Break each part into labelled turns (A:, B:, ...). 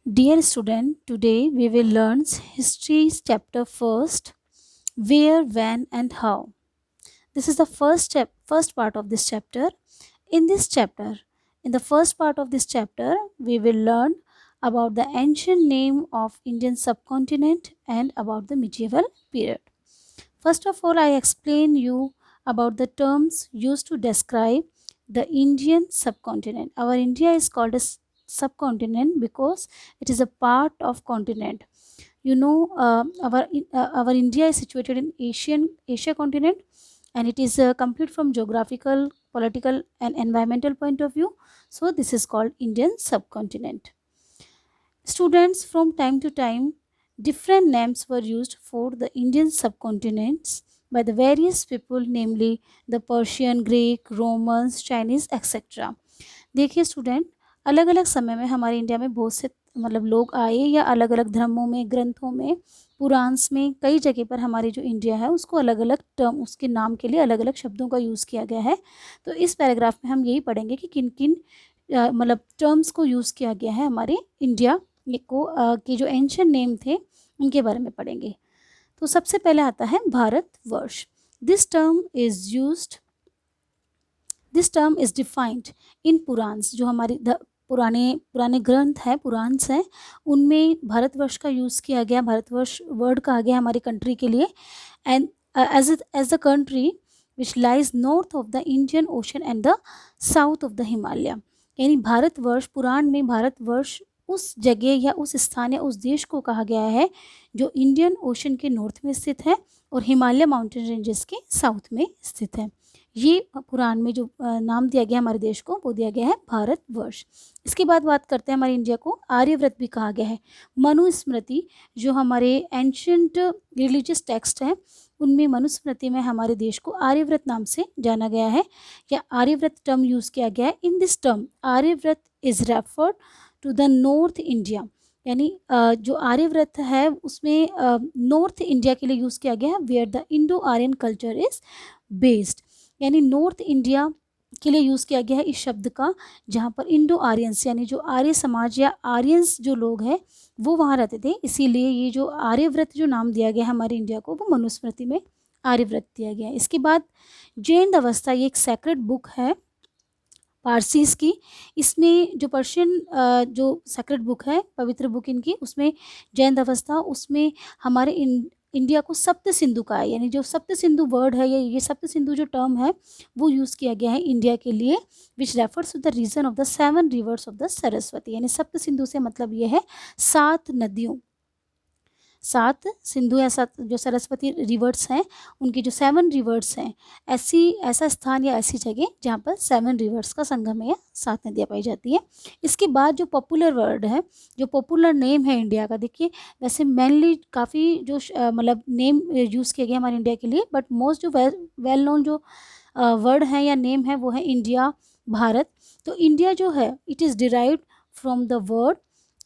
A: Dear student, today we will learn history chapter first, where, when and how. This is the first part of this chapter. In this chapter, in the first part of this chapter, we will learn about the ancient name of Indian subcontinent and about the medieval period. First of all, I explain you about the terms used to describe the Indian subcontinent. Our India is called a subcontinent because it is a part of continent. You know, our India is situated in Asia continent, and it is complete from geographical, political, and environmental point of view. So this is called Indian subcontinent. Students, from time to time, different names were used for the Indian subcontinents by the various people, namely the Persian, Greek, Romans, Chinese, etc. देखिए student, अलग अलग समय में हमारे India में बहुत से लोग आए या अलग अलग धर्मों में, ग्रंथों में, पुराण्स में, कई जगह पर हमारी जो इंडिया है उसको अलग अलग टर्म, उसके नाम के लिए अलग अलग शब्दों का यूज़ किया गया है. तो इस पैराग्राफ में हम यही पढ़ेंगे कि किन किन टर्म्स को यूज़ किया गया है हमारे इंडिया को के जो एंशिएंट नेम थे उनके बारे में पढ़ेंगे. तो सबसे पहले आता है Bharatvarsh. This term is defined in Puranas. जो हमारे पुराने ग्रंथ हैं, पुराण्स हैं, उनमें भारतवर्ष का यूज़ किया गया. भारतवर्ष वर्ड कहा गया हमारी कंट्री के लिए. And as the country which lies north of the Indian Ocean and the south of the Himalaya. यानी भारतवर्ष, पुराण में भारतवर्ष उस जगह या उस स्थान या उस देश को कहा गया है जो इंडियन ओशन के नॉर्थ में स्थित है और हिमालय माउंटेन रेंजेस के साउथ में स्थित है. ये पुराण में जो नाम दिया गया हमारे देश को वो दिया गया है भारतवर्ष. इसके बाद बात करते हैं हमारे इंडिया को आर्यव्रत भी कहा गया है. मनुस्मृति जो हमारे एंशियंट रिलीजियस टेक्स्ट हैं उनमें मनुस्मृति में हमारे देश को आर्यव्रत नाम से जाना गया है या आर्यव्रत टर्म यूज़ किया गया है. In this term Aryavarta is referred to the north India. यानी जो आर्यव्रत है उसमें नॉर्थ इंडिया के लिए यूज़ किया गया है where the Indo Aryan culture is based. यानी नॉर्थ इंडिया के लिए यूज़ किया गया है इस शब्द का जहाँ पर इंडो आर्यंस यानी जो आर्य समाज या आर्यंस जो लोग हैं वो वहाँ रहते थे. इसीलिए ये जो आर्यव्रत जो नाम दिया गया हमारे इंडिया को वो मनुस्मृति में आर्यव्रत दिया गया है. इसके बाद जैन अवस्था, ये एक सेक्रेट बुक है पारसीस की. इसमें जो पर्शियन जो सेक्रेट बुक है, पवित्र बुक इनकी, उसमें जैन अवस्था, उसमें हमारे इंडिया को सप्त सिंधु का है. यानी जो सप्त सिंधु वर्ड है या ये सप्त सिंधु जो टर्म है वो यूज़ किया गया है इंडिया के लिए which refers to the region of the 7 rivers of the Saraswati. यानी सप्त सिंधु से मतलब ये है 7 नदियों, 7 सिंधु या 7 जो सरस्वती रिवर्स हैं उनकी जो 7 रिवर्स हैं, ऐसा स्थान या ऐसी जगह जहाँ पर 7 रिवर्स का संगम है या 7 नदियाँ पाई जाती है. इसके बाद जो पॉपुलर वर्ड है, जो पॉपुलर नेम है इंडिया का, देखिए वैसे मेनली काफ़ी जो नेम यूज़ किए गए हमारे इंडिया के लिए, बट मोस्ट जो वेल नोन जो वर्ड है या नेम है वो है इंडिया, भारत. तो इंडिया जो है it is derived from the word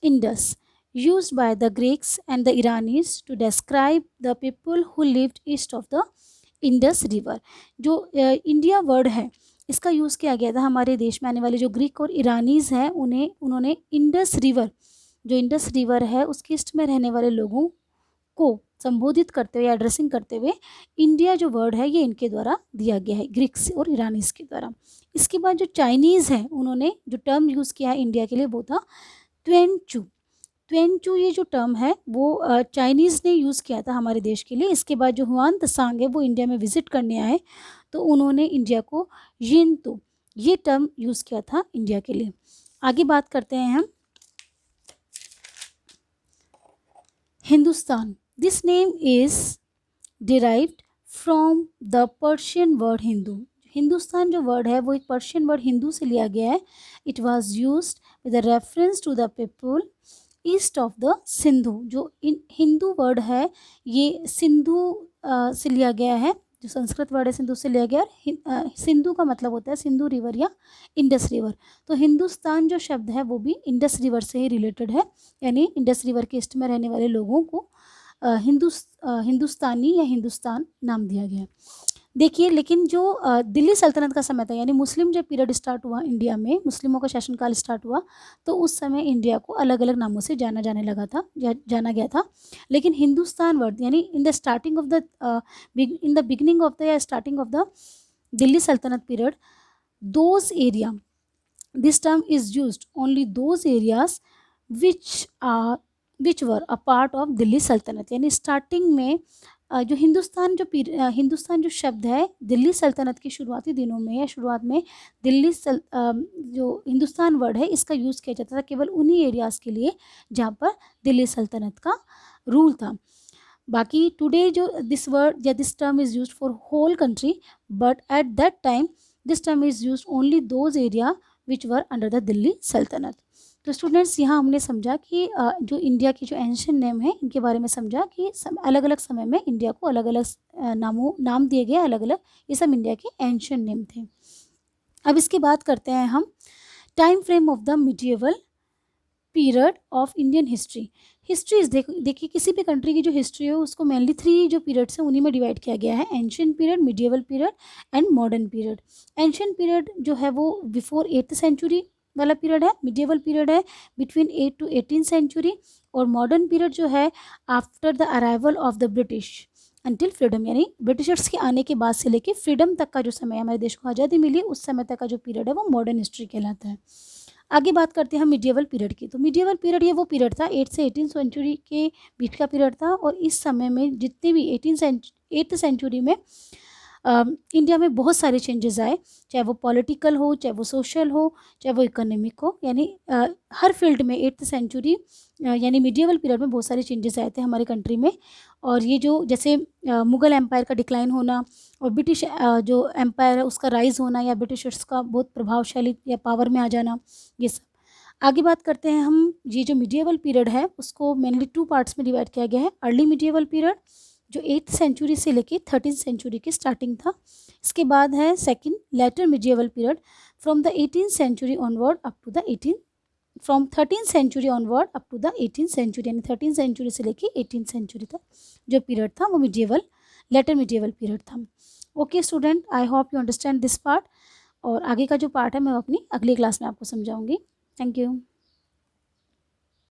A: Indus used by the Greeks and the Iranis to describe the people who lived east of the Indus River. जो इंडिया वर्ड है इसका यूज़ किया गया था हमारे देश में आने वाले जो ग्रीक और ईरानीज़ हैं उन्होंने इंडस रिवर, जो इंडस रिवर है उसके ईस्ट में रहने वाले लोगों को संबोधित करते हुए, एड्रेसिंग करते हुए इंडिया जो वर्ड है ये इनके द्वारा दिया गया है, ग्रीक्स और ईरानीज़ के द्वारा. इसके बाद जो चाइनीज़ हैं उन्होंने जो टर्म यूज़ किया है इंडिया के लिए वो था ट्वेंचू. ट्वेंचू ये जो टर्म है वो चाइनीज़ ने यूज़ किया था हमारे देश के लिए. इसके बाद जो हुआन त्सांग है वो इंडिया में विज़िट करने आए तो उन्होंने इंडिया को यिंतु ये टर्म यूज़ किया था इंडिया के लिए. आगे बात करते हैं हम Hindustan. This name is derived from the Persian word Hindu. Hindustan जो वर्ड है वो एक पर्शियन वर्ड हिंदू से लिया गया है. It was used with reference to the people east of the Sindhu. जो हिंदू वर्ड है ये सिंधु से लिया गया है, जो संस्कृत वर्ड है सिंधु से लिया गया है. सिंधु का मतलब होता है सिंधु रिवर या इंडस रिवर. तो हिंदुस्तान जो शब्द है वो भी इंडस रिवर से ही रिलेटेड है. यानी इंडस रिवर के ईस्ट में रहने वाले लोगों को हिंदुस्तानी या हिंदुस्तान नाम दिया गया. देखिए, लेकिन जो दिल्ली सल्तनत का समय था, यानी मुस्लिम जब पीरियड स्टार्ट हुआ इंडिया में, मुस्लिमों का शासनकाल स्टार्ट हुआ, तो उस समय इंडिया को अलग-अलग नामों से जाना जाने लगा था, जाना गया था। लेकिन हिंदुस्तान वर्ड, यानी in the starting of the in the beginning of the या स्टार्टिंग ऑफ द दिल्ली सल्तनत period, those area, this term is used only those areas which are which were a part of Delhi सल्तनत, यानी starting में जो हिंदुस्तान जो शब्द है दिल्ली सल्तनत के शुरुआती दिनों में या शुरुआत में जो हिंदुस्तान वर्ड है इसका यूज़ किया जाता था केवल उन्हीं एरियाज़ के लिए जहाँ पर दिल्ली सल्तनत का रूल था। बाकी टुडे जो दिस वर्ड या this term is used for whole country, but at that time this term is used only those area which were under the Delhi Sultanate. तो स्टूडेंट्स, यहाँ हमने समझा कि जो इंडिया की जो एंशियंट नेम है इनके बारे में समझा कि अलग अलग समय में इंडिया को अलग अलग नाम दिए गए, अलग अलग, ये सब इंडिया के एंशियंट नेम थे। अब इसकी बात करते हैं हम time frame of the medieval period of Indian history. Histories देखिए किसी भी कंट्री की जो हिस्ट्री है उसको मेनली 3 जो पीरियड्स हैं उन्हीं में डिवाइड किया गया है, ancient period, medieval period and modern period. Ancient period जो है वो बिफोर 8th सेंचुरी वाला पीरियड है, मिडिएवल पीरियड है बिटवीन 8 to 18 सेंचुरी, और मॉडर्न पीरियड जो है after the arrival of the British until freedom, यानी ब्रिटिशर्स के आने के बाद से लेके फ्रीडम तक का जो समय हमारे देश को आज़ादी मिली उस समय तक का जो पीरियड है वो मॉडर्न हिस्ट्री कहलाता है। आगे बात करते हैं हम मिडिएवल पीरियड की। तो मिडिएवल पीरियड ये वो पीरियड था 8 से 18 सेंचुरी के बीच का पीरियड था, और इस समय में जितने भी 8th सेंचुरी में इंडिया में बहुत सारे चेंजेस आए, चाहे वो पॉलिटिकल हो, चाहे वो सोशल हो, चाहे वो इकोनॉमिक हो, यानी हर फील्ड में 8th सेंचुरी यानी मिडिएवल पीरियड में बहुत सारे चेंजेस आए थे हमारे कंट्री में। और ये जो जैसे मुग़ल एम्पायर का डिक्लाइन होना और ब्रिटिश जो एम्पायर है उसका राइज होना, या ब्रिटिशर्स का बहुत प्रभावशाली या पावर में आ जाना, ये सब। आगे बात करते हैं हम, ये जो मिडिएवल पीरियड है उसको मेनली 2 पार्ट्स में डिवाइड किया गया है। अर्ली मिडिएवल पीरियड जो 8th सेंचुरी से लेके 13th सेंचुरी की स्टार्टिंग था। इसके बाद है second later medieval period from the 18th century onward up to the 13th century onward up to the 18th century, यानी 13th सेंचुरी से लेके 18th सेंचुरी तक जो पीरियड था वो लेटर मिडिएवल पीरियड था। Okay student, I hope you understand this part, और आगे का जो पार्ट है मैं अपनी अगली क्लास में आपको समझाऊंगी। Thank you.